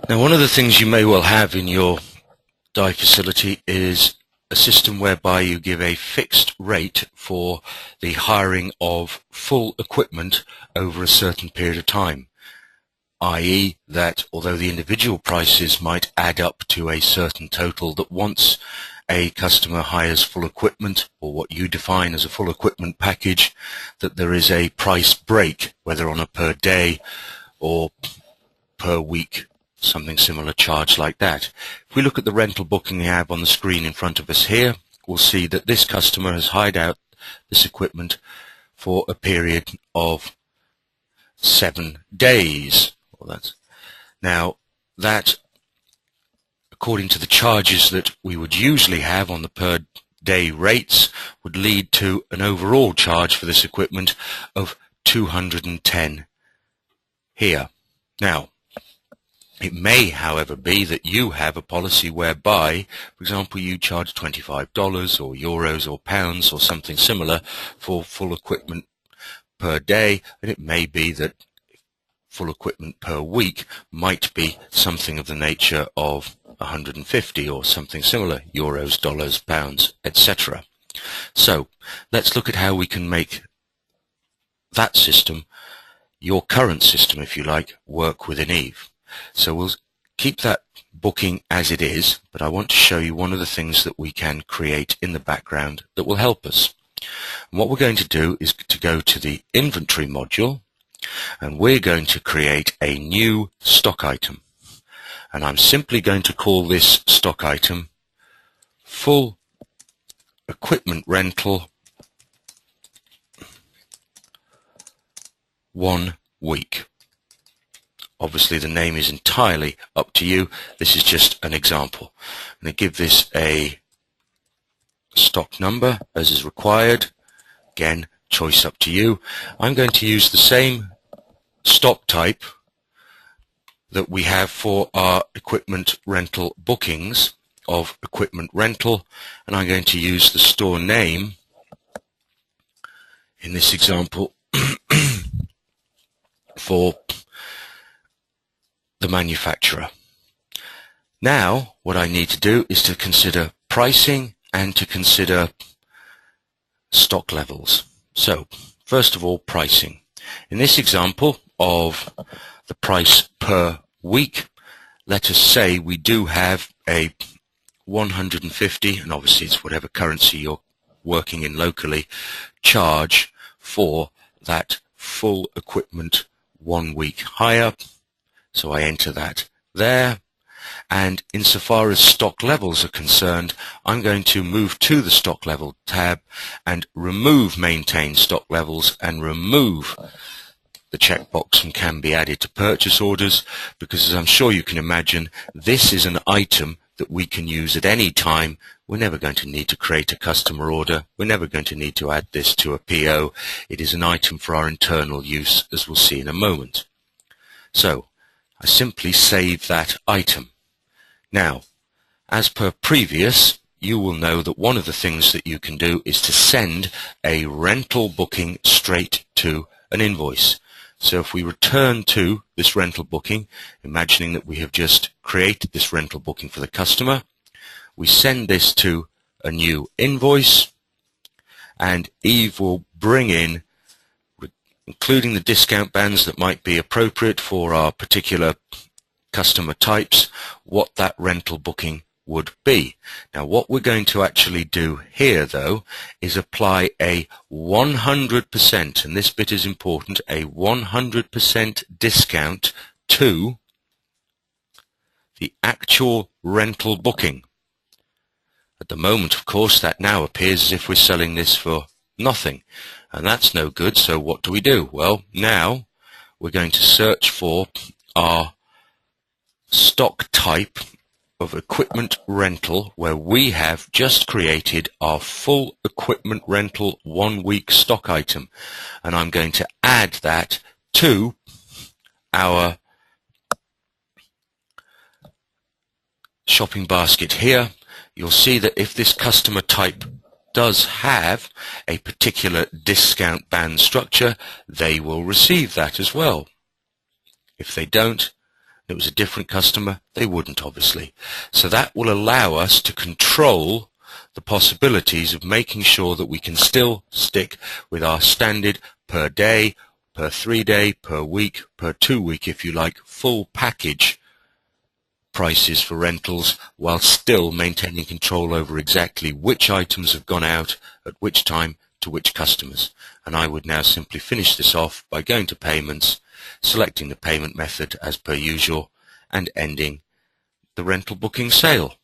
Now, one of the things you may well have in your dye facility is a system whereby you give a fixed rate for the hiring of full equipment over a certain period of time, i.e. that although the individual prices might add up to a certain total, that once a customer hires full equipment, or what you define as a full equipment package, that there is a price break, whether on a per day or per week, something similar charge like that. If we look at the rental booking we have on the screen in front of us here, we'll see that this customer has hired out this equipment for a period of 7 days. Now, that, according to the charges that we would usually have on the per day rates, would lead to an overall charge for this equipment of $210 here. Now, it may, however, be that you have a policy whereby, for example, you charge $25 or euros or pounds or something similar for full equipment per day, and it may be that full equipment per week might be something of the nature of 150 or something similar, euros, dollars, pounds, etc. So let's look at how we can make that system, your current system if you like, work within Eve. So we'll keep that booking as it is, but I want to show you one of the things that we can create in the background that will help us. And what we're going to do is to go to the inventory module, and we're going to create a new stock item. And I'm simply going to call this stock item full equipment rental 1 week. Obviously the name is entirely up to you. This is just an example. I'm going to give this a stock number as is required. Again, choice up to you. I'm going to use the same stock type that we have for our equipment rental bookings of equipment rental, and I'm going to use the store name in this example for the manufacturer. Now what I need to do is to consider pricing and to consider stock levels. So first of all, pricing. In this example of the price per week, let us say we do have a 150, and obviously it's whatever currency you're working in locally, charge for that full equipment 1 week hire. So I enter that there, and insofar as stock levels are concerned, I'm going to move to the stock level tab and remove maintain stock levels and remove the checkbox from can be added to purchase orders, because as I'm sure you can imagine, this is an item that we can use at any time. We're never going to need to create a customer order. We're never going to need to add this to a PO. It is an item for our internal use, as we'll see in a moment. So I simply save that item. Now, as per previous, you will know that one of the things that you can do is to send a rental booking straight to an invoice. So if we return to this rental booking, imagining that we have just created this rental booking for the customer, we send this to a new invoice, and Eve will bring in, including the discount bands that might be appropriate for our particular customer types, what that rental booking would be. Now what we're going to actually do here though is apply a 100%, and this bit is important, a 100% discount to the actual rental booking. At the moment, of course, that now appears as if we're selling this for nothing, and that's no good. So what do? Well, now we're going to search for our stock type of equipment rental, where we have just created our full equipment rental 1 week stock item, and I'm going to add that to our shopping basket here. You'll see that if this customer type does have a particular discount band structure, they will receive that as well. If they don't, it was a different customer, they wouldn't obviously. So that will allow us to control the possibilities of making sure that we can still stick with our standard per day, per 3 day, per week, per 2 week, if you like, full package prices for rentals, while still maintaining control over exactly which items have gone out at which time to which customers. And I would now simply finish this off by going to payments, selecting the payment method as per usual, and ending the rental booking sale.